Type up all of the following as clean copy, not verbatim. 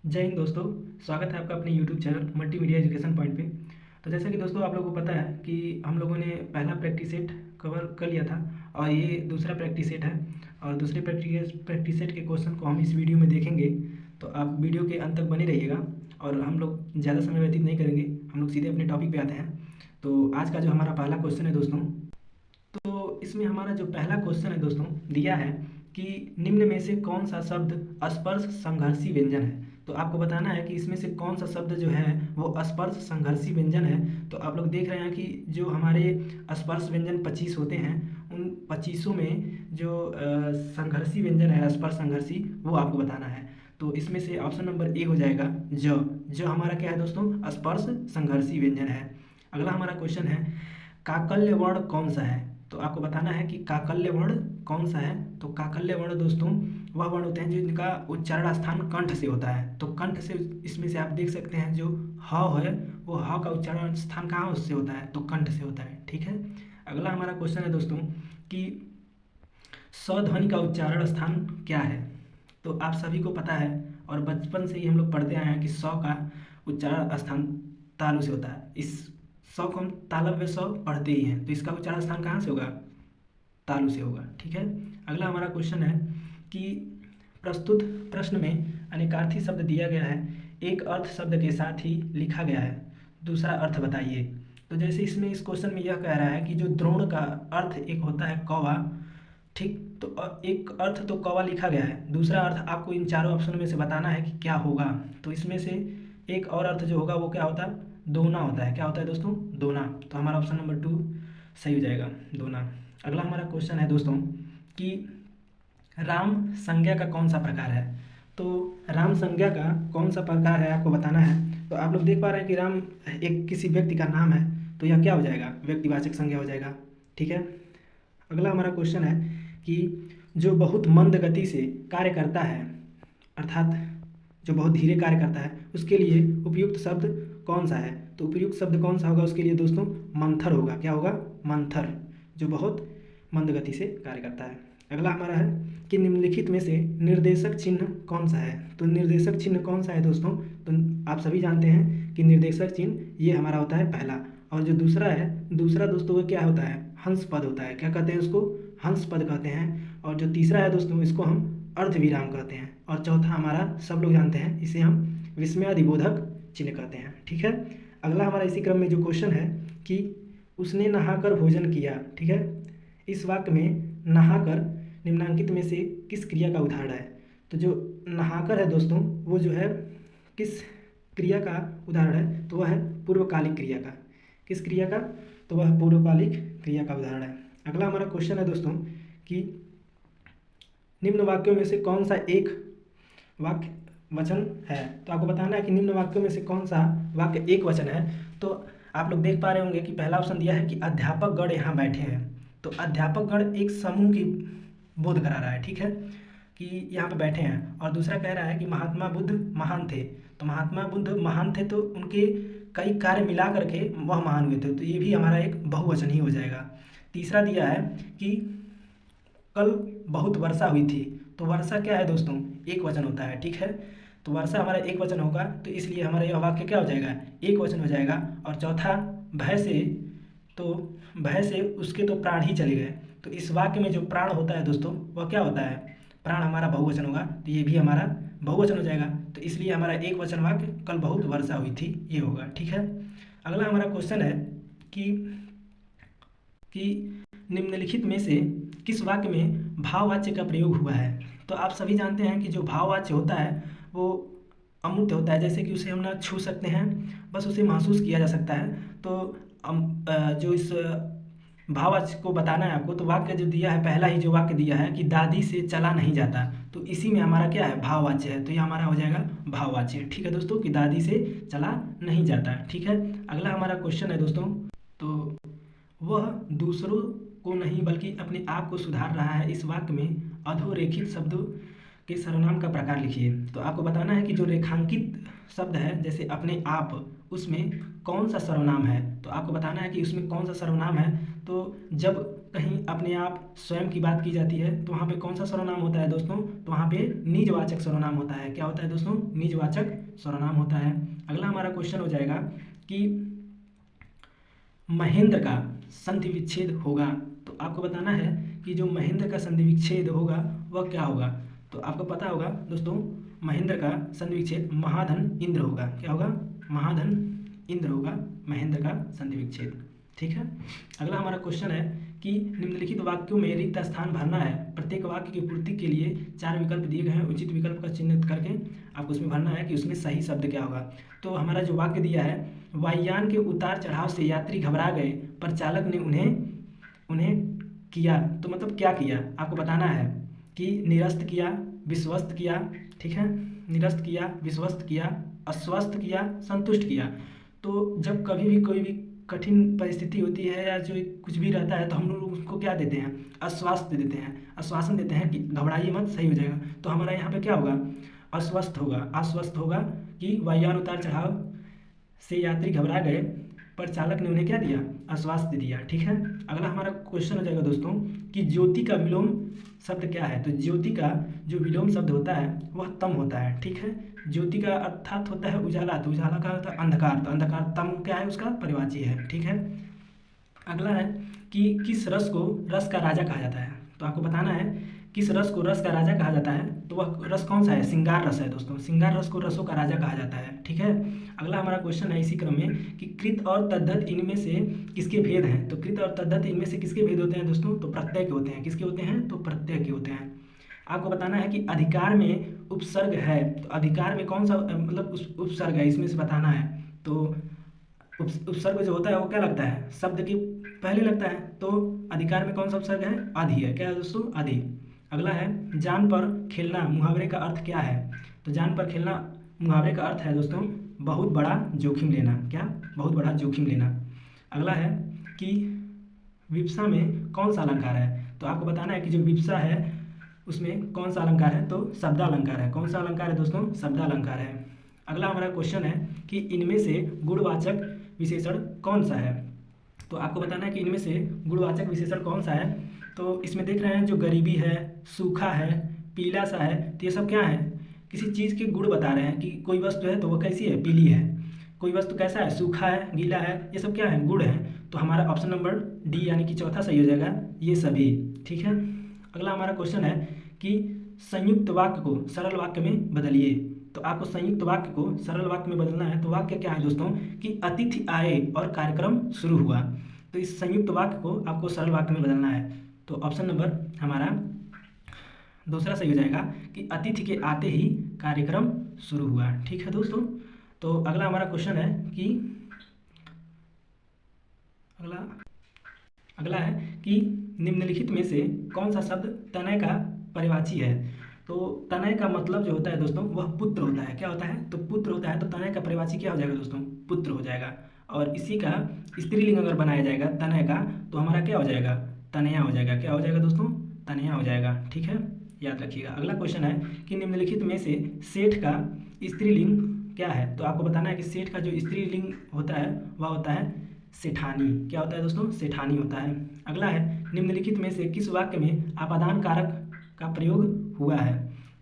जय हिंद दोस्तों। स्वागत है आपका अपने YouTube channel multimedia education point पे। तो जैसा कि दोस्तों आप लोगों को पता है कि हम लोगों ने पहला प्रैक्टिस सेट कवर कर लिया था और ये दूसरा प्रैक्टिस सेट है और दूसरे प्रैक्टिस सेट के क्वेश्चन को हम इस वीडियो में देखेंगे। तो आप वीडियो के अंत तक बने रहिएगा और हम लोग ज़्यादा समय व्यतीत नहीं करेंगे, हम लोग सीधे अपने टॉपिक पे आते हैं। तो आज का जो हमारा पहला क्वेश्चन है दोस्तों, तो इसमें हमारा जो पहला क्वेश्चन है दोस्तों दिया है कि निम्न में से कौन सा शब्द स्पर्श संघर्षी व्यंजन है। तो आपको बताना है कि इसमें से कौन सा शब्द जो है वो स्पर्श संघर्षी व्यंजन है। तो आप लोग देख रहे हैं कि जो हमारे स्पर्श व्यंजन 25 होते हैं, उन 25 में जो संघर्षी व्यंजन है स्पर्श संघर्षी, वो आपको बताना है। तो इसमें से ऑप्शन नंबर ए हो जाएगा जो हमारा क्या है दोस्तों, स्पर्श संघर्षी व्यंजन है। अगला हमारा क्वेश्चन है काकल्य वर्ण कौन सा है। तो आपको बताना है कि काकल्य वर्ण कौन सा है। तो काकल्य वर्ण दोस्तों वह वर्ण होते हैं जिनका उच्चारण स्थान कंठ से होता है। तो कंठ से इसमें से आप देख सकते हैं जो ह है वो ह का उच्चारण स्थान कहाँ उससे होता है, तो कंठ से होता है। ठीक है। अगला हमारा क्वेश्चन है दोस्तों कि स ध्वनि का उच्चारण स्थान क्या है। तो आप सभी को पता है और बचपन से ही हम लोग पढ़ते आए हैं कि स का उच्चारण स्थान तालु से होता है। इस स को हम तालव्य स पढ़ते ही हैं, तो इसका उच्चारण स्थान कहाँ से होगा, तालु से होगा। ठीक है। अगला हमारा क्वेश्चन है कि प्रस्तुत प्रश्न में अनेकार्थी शब्द दिया गया है, एक अर्थ शब्द के साथ ही लिखा गया है, दूसरा अर्थ बताइए। तो जैसे इसमें इस क्वेश्चन में यह कह रहा है कि जो द्रोण का अर्थ एक होता है कौवा, ठीक, तो एक अर्थ तो कौवा लिखा गया है, दूसरा अर्थ आपको इन चारों ऑप्शन में से बताना है कि क्या होगा। तो इसमें से एक और अर्थ जो होगा वो क्या होता है, दोना होता है। क्या होता है दोस्तों, दोना। तो हमारा ऑप्शन नंबर 2 सही हो जाएगा, दोना। अगला हमारा क्वेश्चन है दोस्तों कि राम संज्ञा का कौन सा प्रकार है। तो राम संज्ञा का कौन सा प्रकार है आपको बताना है। तो आप लोग देख पा रहे हैं कि राम एक किसी व्यक्ति का नाम है, तो यह क्या हो जाएगा, व्यक्तिवाचक संज्ञा हो जाएगा। ठीक है। अगला हमारा क्वेश्चन है कि जो बहुत मंद गति से कार्य करता है, अर्थात जो बहुत धीरे कार्य करता है, उसके लिए उपयुक्त शब्द कौन सा है। तो उपयुक्त शब्द कौन सा होगा उसके लिए दोस्तों, मंथर होगा। क्या होगा, मंथर, जो बहुत मंद गति से कार्य करता है। अगला हमारा है कि निम्नलिखित में से निर्देशक चिन्ह कौन सा है। तो निर्देशक चिन्ह कौन सा है दोस्तों, तो आप सभी जानते हैं कि निर्देशक चिन्ह ये हमारा होता है पहला, और जो दूसरा है, दूसरा दोस्तों वो क्या होता है, हंस पद होता है। क्या कहते हैं उसको, हंस पद कहते हैं। और जो तीसरा है दोस्तों इसको हम अर्ध विराम कहते हैं। और चौथा हमारा सब लोग जानते हैं, इसे हम विस्मयादिबोधक चिन्ह कहते हैं। ठीक है। अगला हमारा इसी क्रम में जो क्वेश्चन है कि उसने नहाकर भोजन किया। ठीक है। इस वाक्य में नहाकर निम्नांकित में से किस क्रिया का उदाहरण है। तो जो नहाकर है दोस्तों वो जो है किस क्रिया का उदाहरण है, तो वह है पूर्वकालिक क्रिया का। किस क्रिया का, तो वह पूर्वकालिक क्रिया का उदाहरण है। अगला हमारा क्वेश्चन है दोस्तों कि निम्न वाक्यों में से कौन सा एक वाक्य वचन है। तो आपको बताना है कि निम्न वाक्यों में से कौन सा वाक्य एक वचन है। तो आप लोग देख पा रहे होंगे कि पहला ऑप्शन दिया है कि अध्यापक गण यहाँ बैठे हैं। तो अध्यापक गण एक समूह की बोध करा रहा है, ठीक है, कि यहाँ पे बैठे हैं। और दूसरा कह रहा है कि महात्मा बुद्ध महान थे। तो महात्मा बुद्ध महान थे तो उनके कई कार्य मिला करके वह महान हुए थे, तो ये भी हमारा एक बहुवचन ही हो जाएगा। तीसरा दिया है कि कल बहुत वर्षा हुई थी। तो वर्षा क्या है दोस्तों, एक वचन होता है। ठीक है। तो वर्षा हमारा एक वचन होगा, तो इसलिए हमारा यह वाक्य क्या हो जाएगा, एक वचन हो जाएगा। और चौथा भय से, तो भय से उसके तो प्राण ही चले गए। तो इस वाक्य में जो प्राण होता है दोस्तों वह क्या होता है, प्राण हमारा बहुवचन होगा, तो ये भी हमारा बहुवचन हो जाएगा। तो इसलिए हमारा एक वचन वाक्य कल बहुत वर्षा हुई थी ये होगा। ठीक है। अगला हमारा क्वेश्चन है कि निम्नलिखित में से किस वाक्य में भाववाच्य का प्रयोग हुआ है। तो आप सभी जानते हैं कि जो भाववाच्य होता है वो अमूर्त होता है, जैसे कि उसे हम ना छू सकते हैं, बस उसे महसूस किया जा सकता है। तो जो इस भाववाच्य को बताना है आपको, तो वाक्य जो दिया है, पहला ही जो वाक्य दिया है कि दादी से चला नहीं जाता, तो इसी में हमारा क्या है, भाववाच्य है। तो ये हमारा हो जाएगा भाववाच्य। ठीक है दोस्तों, कि दादी से चला नहीं जाता। ठीक है। अगला हमारा क्वेश्चन है दोस्तों, तो वह दूसरों को नहीं बल्कि अपने आप को सुधार रहा है, इस वाक्य में अधोरेखित शब्दों के सर्वनाम का प्रकार लिखिए। तो आपको बताना है कि जो रेखांकित शब्द है जैसे अपने आप, उसमें कौन सा सर्वनाम है। तो आपको बताना है कि उसमें कौन सा सर्वनाम है। तो जब कहीं अपने आप स्वयं की बात की जाती है तो वहाँ पे कौन सा सर्वनाम होता है दोस्तों? तो वहाँ पे निजवाचक सर्वनाम होता है। क्या होता है दोस्तों? निजवाचक सर्वनाम होता है। अगला हमारा क्वेश्चन हो जाएगा कि महेंद्र का संधि विच्छेद होगा। तो आपको बताना है कि जो महेंद्र का संधि विच्छेद होगा वह क्या होगा। तो आपको पता होगा दोस्तों, महेंद्र का संधि विच्छेद महाधन इंद्र होगा। क्या होगा? महाधन इंद्र होगा महेंद्र का संधि विच्छेद। ठीक है। अगला हमारा क्वेश्चन है कि निम्नलिखित वाक्यों में रिक्त स्थान भरना है। प्रत्येक वाक्य की पूर्ति के लिए 4 विकल्प दिए गए हैं। उचित विकल्प का चिन्हित करके आपको उसमें भरना है कि उसमें सही शब्द क्या होगा। तो हमारा जो वाक्य दिया है, वायुयान के उतार चढ़ाव से यात्री घबरा गए पर चालक ने उन्हें किया। तो मतलब क्या किया आपको बताना है कि निरस्त किया, विश्वस्त किया। ठीक है, निरस्त किया, विश्वस्त किया, अस्वस्थ किया, संतुष्ट किया। तो जब कभी भी कोई भी कठिन परिस्थिति होती है या जो कुछ भी रहता है तो हम लोग उसको क्या देते हैं? आश्वासन देते हैं। आश्वासन देते हैं कि घबराइए मत, सही हो जाएगा। तो हमारा यहाँ पे क्या होगा? अस्वस्थ होगा। आश्वस्त होगा कि वायुयान उतार चढ़ाव से यात्री घबरा गए पर चालक ने उन्हें क्या दिया? आश्वासन दिया। ठीक है। अगला हमारा क्वेश्चन हो जाएगा दोस्तों कि ज्योति का विलोम शब्द क्या है। तो ज्योति का जो विलोम शब्द होता है वह तम होता है। ठीक है। ज्योति का अर्थात होता है उजाला, तो उजाला का होता है अंधकार, तो अंधकार तम क्या है? उसका परिवाची है। ठीक है। अगला है कि किस रस को रस का राजा कहा जाता है। तो आपको बताना है किस रस को रस का राजा कहा जाता है। तो वह रस कौन सा है? श्रृंगार रस है दोस्तों। श्रृंगार रस को रसों का राजा कहा जाता है। ठीक है। अगला हमारा क्वेश्चन है इसी क्रम में कि कृत और तद्धित इनमें से किसके भेद हैं। तो कृत और तद्धित इनमें से किसके भेद होते हैं दोस्तों? तो प्रत्यय के होते हैं। किसके होते हैं? तो प्रत्यय के होते हैं। आपको बताना है कि अधिकार में उपसर्ग है। तो अधिकार में कौन सा मतलब उपसर्ग है, इसमें से बताना है। तो उपसर्ग जो होता है वो क्या लगता है? शब्द के पहले लगता है। तो अधिकार में कौन सा उपसर्ग है? आदि है। क्या है दोस्तों? आदि। अगला है जान पर खेलना मुहावरे का अर्थ क्या है। तो जान पर खेलना मुहावरे का अर्थ है दोस्तों बहुत बड़ा जोखिम लेना। क्या? बहुत बड़ा जोखिम लेना। अगला है कि विप्सा में कौन सा अलंकार है। तो आपको बताना है कि जो विप्सा है उसमें कौन सा अलंकार है। तो शब्दालंकार है। कौन सा अलंकार है दोस्तों? शब्दालंकार है। अगला हमारा क्वेश्चन है कि इनमें से गुणवाचक विशेषण कौन सा है। तो आपको बताना है कि इनमें से गुणवाचक विशेषण कौन सा है। तो इसमें देख रहे हैं जो गरीबी है, सूखा है, पीला सा है, तो ये सब क्या है? किसी चीज़ के गुण बता रहे हैं कि कोई वस्तु है तो वह कैसी है? पीली है। कोई वस्तु कैसा है? सूखा है, गीला है, ये सब क्या है? गुण है। तो हमारा ऑप्शन नंबर डी यानी कि चौथा सही हो जाएगा, ये सभी। ठीक है। अगला हमारा क्वेश्चन है कि संयुक्त वाक्य को सरल वाक्य में बदलिए। तो आपको संयुक्त वाक्य को सरल वाक्य में बदलना है। तो वाक्य क्या है दोस्तों कि अतिथि आए और कार्यक्रम शुरू हुआ। तो इस संयुक्त वाक्य को आपको सरल वाक्य में बदलना है। तो ऑप्शन नंबर हमारा दूसरा सही हो जाएगा कि अतिथि के आते ही कार्यक्रम शुरू हुआ। ठीक है दोस्तों। तो अगला हमारा क्वेश्चन है कि अगला है कि निम्नलिखित में से कौन सा शब्द तनय का परिवाची है। तो तनय का मतलब जो होता है दोस्तों वह पुत्र होता है। क्या होता है? तो पुत्र होता है। तो तनय का परिवाची क्या हो जाएगा दोस्तों? पुत्र हो जाएगा। और इसी का स्त्रीलिंग अगर बनाया जाएगा तनय का तो हमारा क्या हो जाएगा? तनया हो जाएगा। क्या हो जाएगा दोस्तों? तनया हो जाएगा। ठीक है, याद रखिएगा। अगला क्वेश्चन है कि निम्नलिखित में से सेठ का स्त्रीलिंग क्या है। तो आपको बताना है कि सेठ का जो स्त्रीलिंग होता है वह होता है सेठानी। क्या होता है दोस्तों? सेठानी होता है। अगला है निम्नलिखित में से किस वाक्य में आपादान कारक का प्रयोग हुआ है।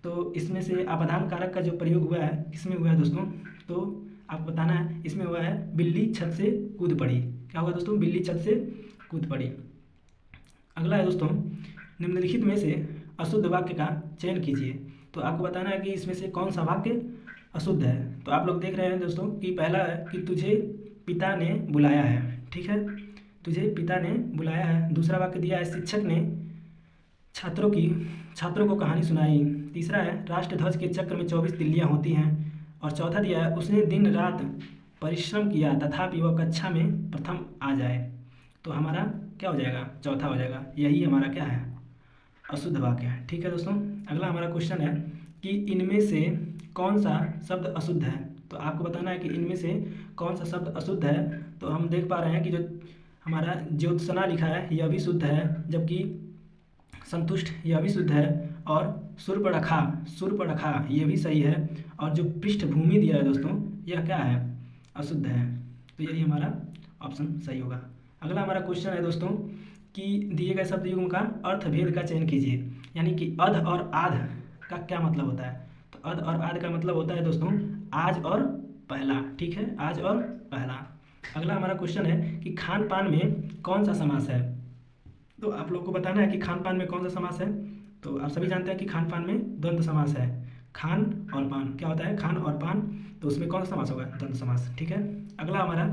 तो इसमें से आपादान कारक का जो प्रयोग हुआ है किसमें हुआ है दोस्तों? तो आपको बताना है इसमें हुआ है बिल्ली छत से कूद पड़ी। क्या होगा दोस्तों? बिल्ली छत से कूद पड़ी। अगला है दोस्तों निम्नलिखित में से अशुद्ध वाक्य का चयन कीजिए। तो आपको बताना है कि इसमें से कौन सा वाक्य अशुद्ध है। तो आप लोग देख रहे हैं दोस्तों कि पहला है कि तुझे पिता ने बुलाया है। ठीक है, तुझे पिता ने बुलाया है। दूसरा वाक्य दिया है शिक्षक ने छात्रों को कहानी सुनाई। तीसरा है राष्ट्रध्वज के चक्र में 24 तिल्लियाँ होती हैं। और चौथा दिया है उसने दिन रात परिश्रम किया तथापि वह कक्षा में प्रथम आ जाए। तो हमारा क्या हो जाएगा? चौथा हो जाएगा। यही हमारा क्या है? अशुद्ध वाक्य है। ठीक है दोस्तों। अगला हमारा क्वेश्चन है कि इनमें से कौन सा शब्द अशुद्ध है। तो आपको बताना है कि इनमें से कौन सा शब्द अशुद्ध है। तो हम देख पा रहे हैं कि जो हमारा ज्योत्सना लिखा है यह भी शुद्ध है, जबकि संतुष्ट यह भी शुद्ध है, और सुर्पणखा ये भी सही है। और जो पृष्ठभूमि दिया है दोस्तों यह क्या है? अशुद्ध है। तो यही हमारा ऑप्शन सही होगा। अगला हमारा क्वेश्चन है दोस्तों कि दिए गए शब्द युग्म का अर्थभेद का चयन कीजिए। यानी कि अध और आध का क्या मतलब होता है? तो अध और आध का मतलब होता है दोस्तों आज और पहला। ठीक है, आज और पहला। अगला हमारा क्वेश्चन है कि खान पान में कौन सा समास है? तो आप लोगों को बताना है कि खान पान में कौन सा समास है। तो आप सभी जानते हैं कि खान पान में द्वंद्व समास है। खान और पान क्या होता है? खान और पान। तो उसमें कौन सा समास होगा? द्वंद्व समास। ठीक है, अगला हमारा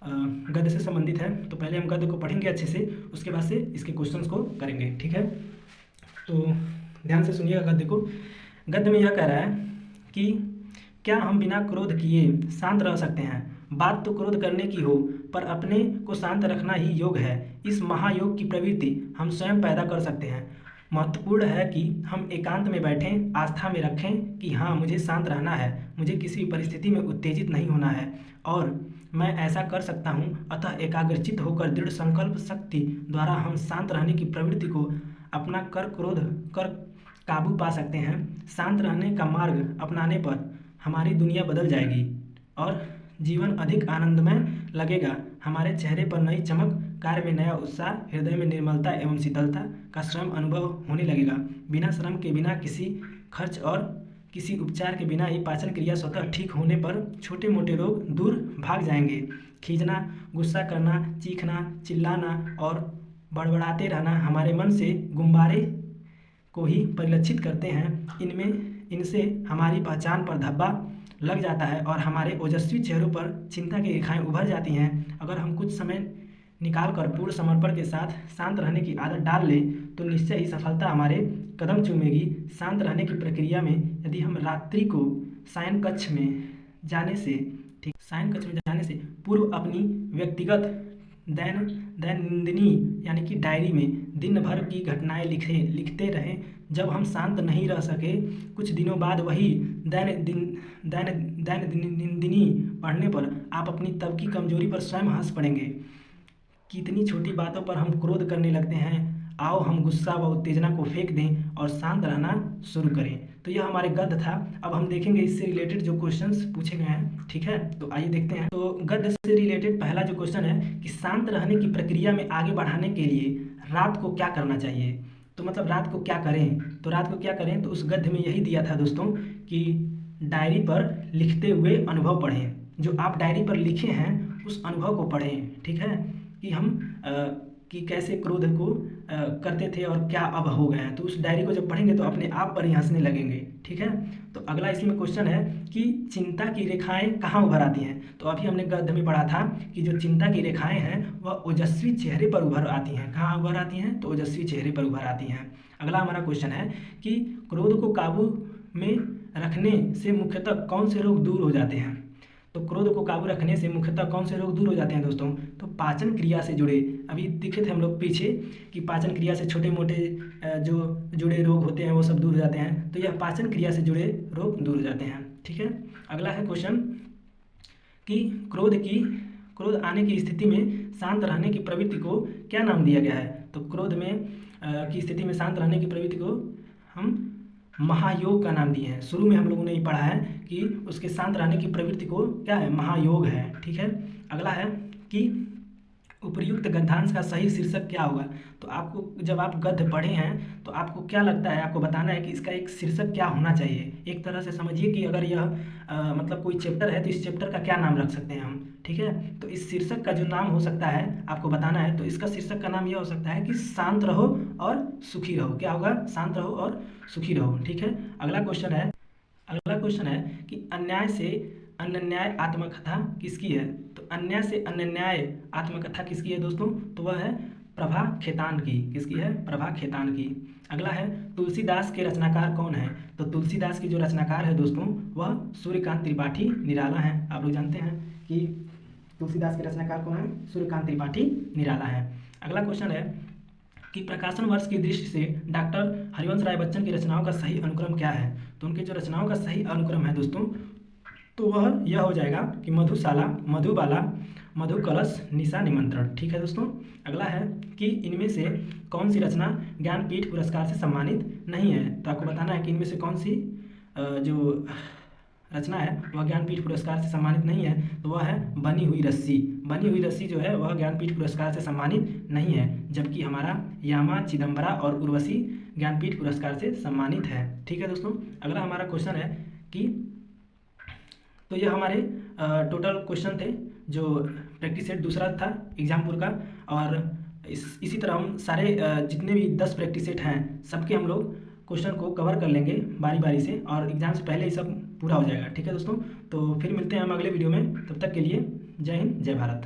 गद्य से संबंधित है। तो पहले हम गद्य को पढ़ेंगे अच्छे से, उसके बाद से इसके क्वेश्चंस को करेंगे। ठीक है, तो ध्यान से सुनिएगा गद्य को। गद्य में यह कह रहा है कि क्या हम बिना क्रोध किए शांत रह सकते हैं? बात तो क्रोध करने की हो, पर अपने को शांत रखना ही योग है। इस महायोग की प्रवृत्ति हम स्वयं पैदा कर सकते हैं। महत्वपूर्ण है कि हम एकांत में बैठें, आस्था में रखें कि हाँ मुझे शांत रहना है, मुझे किसी परिस्थिति में उत्तेजित नहीं होना है और मैं ऐसा कर सकता हूँ। अतः एकाग्रचित होकर दृढ़ संकल्प शक्ति द्वारा हम शांत रहने की प्रवृत्ति को अपना कर क्रोध कर काबू पा सकते हैं। शांत रहने का मार्ग अपनाने पर हमारी दुनिया बदल जाएगी और जीवन अधिक आनंदमय लगेगा। हमारे चेहरे पर नई चमक, कार्य में नया उत्साह, हृदय में निर्मलता एवं शीतलता का स्वयं अनुभव होने लगेगा। बिना श्रम के, बिना किसी खर्च और किसी उपचार के बिना ही पाचन क्रिया स्वतः ठीक होने पर छोटे मोटे रोग दूर भाग जाएंगे। खींचना, गुस्सा करना, चीखना, चिल्लाना और बड़बड़ाते रहना हमारे मन से गुब्बारे को ही परिलक्षित करते हैं। इनसे हमारी पहचान पर धब्बा लग जाता है और हमारे ओजस्वी चेहरों पर चिंता की रेखाएं उभर जाती हैं। अगर हम कुछ समय निकाल कर पूर्ण समर्पण के साथ शांत रहने की आदत डाल लें तो निश्चय ही सफलता हमारे कदम चूमेगी। शांत रहने की प्रक्रिया में यदि हम रात्रि को शयन कक्ष में जाने से पूर्व अपनी व्यक्तिगत दैनंदिनी यानी कि डायरी में दिन भर की घटनाएं लिखते रहें। जब हम शांत नहीं रह सके, कुछ दिनों बाद वही दैनंदिनी पढ़ने पर आप अपनी तब की कमजोरी पर स्वयं हंस पड़ेंगे। कितनी छोटी बातों पर हम क्रोध करने लगते हैं। आओ हम गुस्सा व उत्तेजना को फेंक दें और शांत रहना शुरू करें। तो यह हमारे गद्य था। अब हम देखेंगे इससे रिलेटेड जो क्वेश्चंस पूछे गए हैं। ठीक है, तो आइए देखते हैं। तो गद्य से रिलेटेड पहला जो क्वेश्चन है कि शांत रहने की प्रक्रिया में आगे बढ़ाने के लिए रात को क्या करना चाहिए? तो मतलब रात को क्या करें? तो रात को क्या करें? तो उस गद्य में यही दिया था दोस्तों कि डायरी पर लिखते हुए अनुभव पढ़ें। जो आप डायरी पर लिखे हैं उस अनुभव को पढ़ें। ठीक है, कि हम कि कैसे क्रोध को करते थे और क्या अब हो गए हैं। तो उस डायरी को जब पढ़ेंगे तो अपने आप पर ही हंसने लगेंगे। ठीक है, तो अगला इसी में क्वेश्चन है कि चिंता की रेखाएं कहाँ उभर आती हैं? तो अभी हमने गद्य में पढ़ा था कि जो चिंता की रेखाएं हैं वह ओजस्वी चेहरे पर उभर आती हैं। कहाँ उभर आती हैं? तो ओजस्वी चेहरे पर उभर आती हैं। अगला हमारा क्वेश्चन है कि क्रोध को काबू में रखने से मुख्यतः कौन से रोग दूर हो जाते हैं? तो क्रोध को काबू रखने से मुख्यतः कौन से रोग दूर हो जाते हैं दोस्तों? तो पाचन क्रिया से जुड़े, अभी दिखे थे हम लोग पीछे कि पाचन क्रिया से छोटे मोटे जो जुड़े रोग होते हैं वो सब दूर हो जाते हैं। तो यह पाचन क्रिया से जुड़े रोग दूर हो जाते हैं। ठीक है, अगला है क्वेश्चन कि क्रोध आने की स्थिति में शांत रहने की प्रवृत्ति को क्या नाम दिया गया है? तो क्रोध में की स्थिति में शांत रहने की प्रवृत्ति को हम महायोग का नाम दिए हैं। शुरू में हम लोगों ने ये पढ़ा है कि उसके शांत रहने की प्रवृत्ति को क्या है? महायोग है। ठीक है, अगला है कि उपर्युक्त गद्यांश का सही शीर्षक क्या होगा? तो आपको जब आप गद्य पढ़े हैं तो आपको क्या लगता है, आपको बताना है कि इसका एक शीर्षक क्या होना चाहिए। एक तरह से समझिए कि अगर यह मतलब कोई चैप्टर है तो इस चैप्टर का क्या नाम रख सकते हैं हम। ठीक है, तो इस शीर्षक का जो नाम हो सकता है आपको बताना है। तो इसका शीर्षक का नाम यह हो सकता है कि शांत रहो और सुखी रहो। क्या होगा? शांत रहो और सुखी रहो। ठीक है, अगला क्वेश्चन है कि अन्याय से अनन्याय आत्मकथा किसकी है? तो अन्याय से अनन्याय आत्मकथा किसकी है दोस्तों? तो वह है प्रभा खेतान की। किसकी है? प्रभा खेतान की। अगला है तुलसीदास के रचनाकार कौन है? तो तुलसीदास की जो रचनाकार है दोस्तों वह सूर्यकांत त्रिपाठी निराला है। आप लोग जानते हैं कि तुलसीदास के रचनाकार कौन है? सूर्यकांत त्रिपाठी निराला है। अगला क्वेश्चन है कि प्रकाशन वर्ष की दृष्टि से डॉक्टर हरिवंश राय बच्चन की रचनाओं का सही अनुक्रम क्या है? तो उनके जो रचनाओं का सही अनुक्रम है दोस्तों तो वह यह हो जाएगा कि मधुशाला, मधुबाला, मधुकलश, निशा निमंत्रण। ठीक है दोस्तों, अगला है कि इनमें से कौन सी रचना ज्ञानपीठ पुरस्कार से सम्मानित नहीं है? तो आपको बताना है कि इनमें से कौन सी जो रचना है वह ज्ञानपीठ पुरस्कार से सम्मानित नहीं है, तो वह है बनी हुई रस्सी। बनी हुई रस्सी जो है वह ज्ञानपीठ पुरस्कार से सम्मानित नहीं है, जबकि हमारा यामा, चिदम्बरा और उर्वशी ज्ञानपीठ पुरस्कार से सम्मानित है। ठीक है दोस्तों, अगला हमारा क्वेश्चन है कि तो ये हमारे टोटल क्वेश्चन थे जो प्रैक्टिस सेट दूसरा था एग्जामपुर का। और इसी तरह हम सारे जितने भी 10 प्रैक्टिस सेट हैं सबके हम लोग क्वेश्चन को कवर कर लेंगे बारी बारी से, और एग्जाम से पहले ही सब पूरा हो जाएगा। ठीक है दोस्तों, तो फिर मिलते हैं हम अगले वीडियो में, तब तक के लिए जय हिंद, जय भारत।